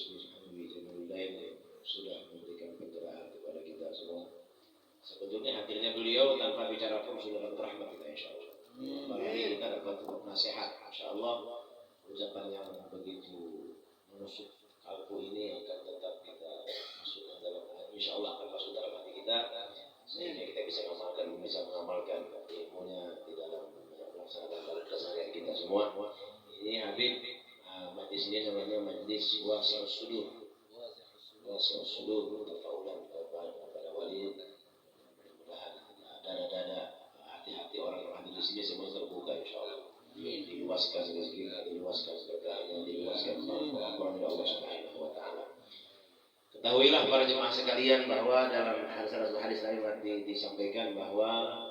Gus Hamdi Jamil sudah memberikan pencerahan kepada kita semua. Sebetulnya hadirnya beliau tanpa bicara pun sudah dapat rahmat kita insyaallah. Apalagi kita dapat nasihat insyaallah. Ucapan yang begitu menusuk kalbu ini akan tetap kita masukkan dalam insyaallah akan masuk dalam hati kita sehingga kita bisa mengamalkan ilmunya di dalam melaksanakan dalam keseharian kita semua. Ini Habib majlis ini namanya majlis wasi'us sudur. Wasi'us sudur tafaulan kepada wali. Dada-dada hati-hati orang yang hadir di sini semua terbuka insyaallah. Diluaskan rezekinya, diluaskan berkahnya, diluaskan kemampuan Allah Subhanahu wa taala. Ketahuilah para jemaah sekalian bahwa dalam salah satu hadis lain disampaikan bahwa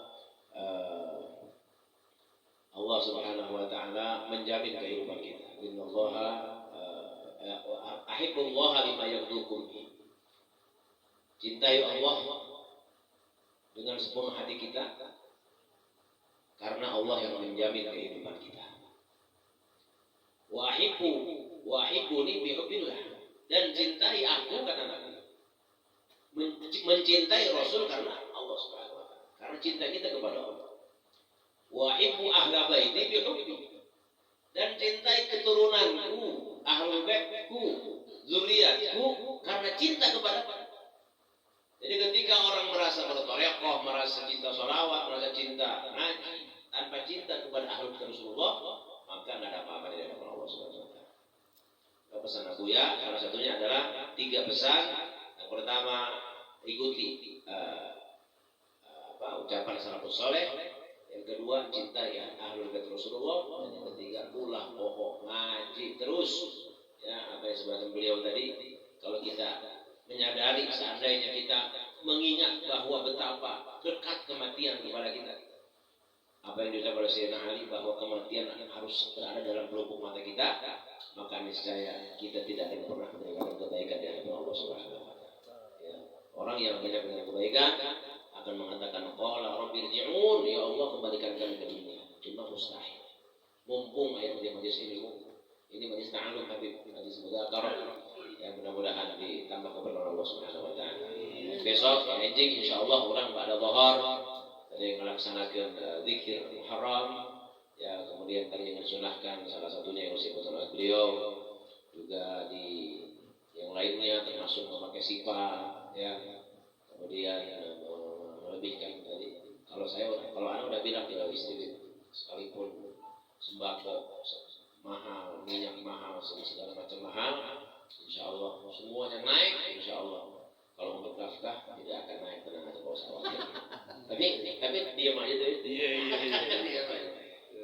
Allah Subhanahu wa taala menjamin kehidupan kita. Innallaha ahibbullaha lima yaghdukum. Cintai Allah dengan sepenuh hati kita karena Allah yang menjamin kehidupan kita. Wa ahibbuni bihubbillah, dan cintai aku karena Nabi. Mencintai Rasul karena Allah Subhanahu wa taala. Karena cinta kita kepada Allah. Wa ahibbu ahla baiti bihubbi, dan cintai keturunanku, ahlul baitku, zuriatku karena cinta kepada Allah. Jadi ketika orang merasa bertarekoh, merasa cinta sholawat, merasa cinta ngaji, tanpa cinta kepada ahlul bait Rasulullah, maka tidak ada apa-apa di hadapan Allah Subhanahu wa taala. Pesan aku ya, salah satunya adalah 3 pesan. Yang pertama, ikuti ucapan salafus saleh. Yang kedua, cintai ahlul bait Rasulullah. Dan yang ketiga, ulah pokok ngaji terus. Ya, apa yang sebutkan beliau tadi, kalau kita menyadari seandainya kita mengingat bahwa betapa dekat kematian kepada kita. Apa yang diucapkan oleh Sayyidina Ali bahwa kematian harus berada dalam pelupuk mata kita, maka niscaya kita tidak akan pernah mendapatkan kebaikan di hadapan Allah Subhanahu wa taala. Ya. Orang yang banyak dengan kebaikan akan mengatakan qala rabbi irji'un, ya Allah kembalikan kami ke dunia. Cuma mustahil. Mumpung ayat di majlis ini, ini majlis ta'alum Habib, majlis mudzakarah. Ya, mudah-mudahan ditambah keberkahan Allah Subhanahu wa taala. Besok anjing insyaallah orang pada zuhur tadi melaksanakan zikir Muharram, ya, kemudian tadi yang disunahkan salah satunya yang disebut oleh beliau, juga di yang lainnya termasuk memakai sifat, ya, kemudian melebihkan tadi. Kalau anak udah bilang tidak istri sekalipun sembako mahal, minyak mahal, segala macam mahal, insya Allah semuanya naik, insya Allah. Kalau untuk nafkah tidak akan naik, tenang aja kalau usah khawatir. Tapi diam aja tuh. Iya.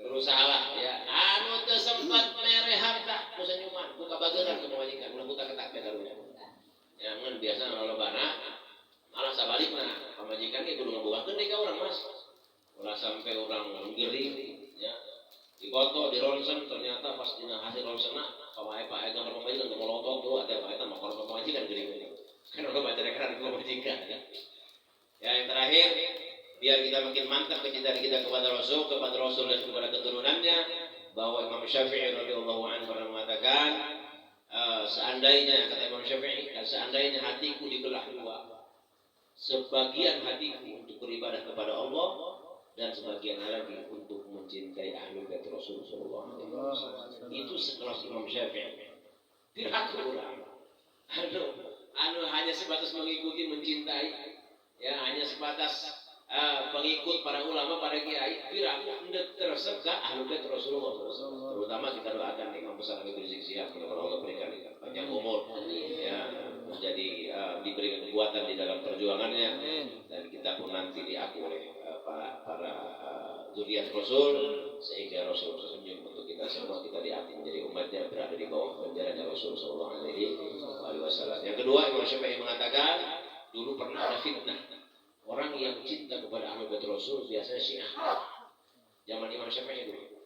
Berusahalah ya. Anu teu sempat mere harta, ku senyuman, buka bageran ke majikan, ulah buka ketak teh karunya. Ya mun biasa lolobana malah sabalikna, pamajikan ge kudu ngabukakeun deui ka urang Mas. Ulah sampai urang gering ya. Dipoto di ronsen ternyata pas dina hasil ronsena pamae pae gambar pamajikan ke molotok tuh atuh eta mah korban pamajikan gering. Kan udah baca rekan itu majikan ya. Ya, yang terakhir, biar kita makin mantap kecintaan kita kepada Rasul dan kepada keturunannya, bahwa Imam Syafi'i radhiyallahu anhu pernah mengatakan, seandainya kata Imam Syafi'i, seandainya hatiku dibelah dua, sebagian hatiku untuk beribadah kepada Allah dan sebagian lagi untuk mencintai ahlul bait Rasulullah. Itu sekelas Imam Syafi'i. Tidak kurang. Anu hanya sebatas mengikuti, mencintai, ya, hanya sebatas pengikut para ulama, para kiai, tidak tersebut ahlul bait Rasulullah. Terutama kita doakan Imam besar Habib Rizik Syihab, semoga Allah berikan panjang umur, ya, menjadi diberi kekuatan di dalam perjuangannya, dan kita pun nanti diakui oleh para zuriat Rasul, sehingga Rasul tersenyum untuk kita semua, kita diakui menjadi umatnya, berada di bawah benderanya Rasul sallallahu alaihi wasallam. Yang kedua, Imam Syafi'i mengatakan dulu pernah ada fitnah. Orang yang cinta kepada ahlul bait Rasul biasanya Syiah. Zaman Imam Syafi'i dulu.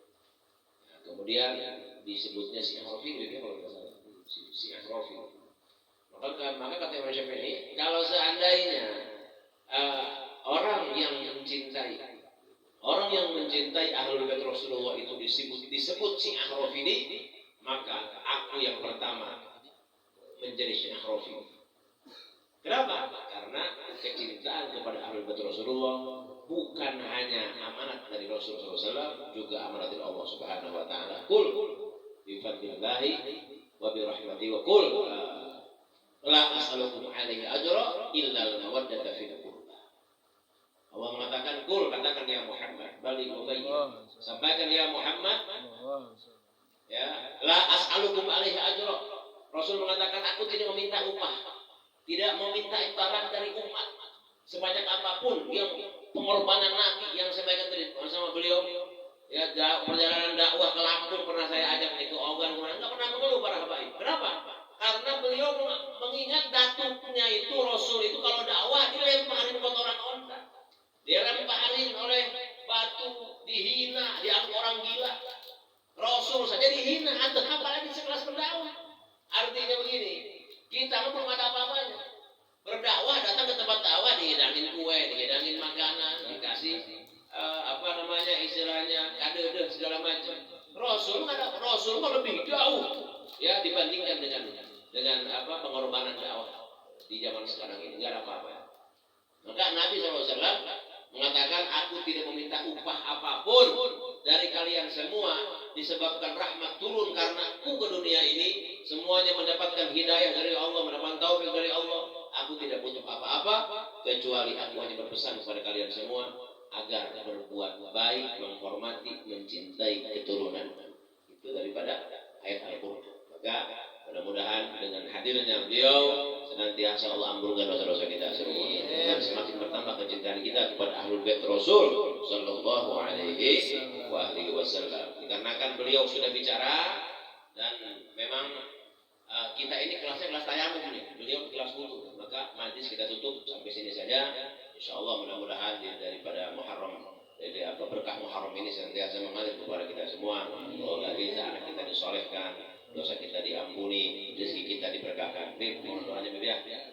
Nah, kemudian disebutnya Syiah Rafidhi kalau tidak salah. Syiah Rafidhi. Maka kata Imam Syafi'i, kalau seandainya orang yang mencintai ahlul bait Rasulullah itu disebut Syiah Rafidhi, maka aku yang pertama menjadi Syekh Rafi. Kenapa? Karena kecintaan kepada Ahlul Bait Rasulullah bukan hanya amanat dari Rasulullah SAW, juga amanat dari Allah Subhanahu Wa Taala. Qul bi fadlillahi wa bi rahmatihi wa qul la as'alukum alaihi ajra illa al-mawaddata fil qurba. Allah mengatakan, qul, katakan ya Muhammad, balik ubayyin, sampaikan ya Muhammad, ya, la as'alukum alaihi ajra. Rasul mengatakan, aku tidak meminta upah, tidak meminta imbalan dari umat sebanyak apapun yang pengorbanan Nabi yang saya bagikan tadi bersama beliau. Ya, perjalanan dakwah ke Lampung pernah saya ajak itu Ogan, nggak pernah mengeluh para habaib. Kenapa? Karena beliau mengingat datuknya itu Rasul itu kalau dakwah dilemparin kotoran onta, dilemparin oleh batu, dihina, dianggap orang gila. Rasul saja dihina, apalagi sekelas pendakwah. Artinya begini, kita belum ada apa-apanya. Berdakwah, datang ke tempat dakwah, dihidangin kue, dihidangin makanan, dikasih istilahnya kado segala macam. Rasul lebih jauh ya dibandingkan dengan pengorbanan dakwah di zaman sekarang ini, nggak ada apa-apa. Maka Nabi SAW mengatakan, aku tidak meminta upah apapun dari kalian semua, disebabkan rahmat turun karena aku ke dunia ini, semuanya mendapatkan hidayah dari Allah, mendapatkan taufik dari Allah. Aku tidak butuh apa-apa kecuali aku hanya berpesan kepada kalian semua agar berbuat baik, menghormati, mencintai keturunan. Itu daripada ayat Al-Qur'an. Maka mudah-mudahan dengan hadirnya beliau senantiasa Allah ampunkan dosa-dosa kita semua dan semakin bertambah kecintaan kita kepada Ahlul Bait Rasul sallallahu alaihi wasallam. Dikarenakan beliau sudah bicara dan memang kita ini kelasnya kelas tayamum nih, beliau kelas wudu. Maka majlis kita tutup sampai sini saja. Insyaallah mudah-mudahan daripada Muharram, dari berkah Muharram ini senantiasa mengalir kepada kita semua. Semoga kita, anak kita disolehkan, dosa kita diampuni, rezeki kita diberkahkan. Mohon doanya ya.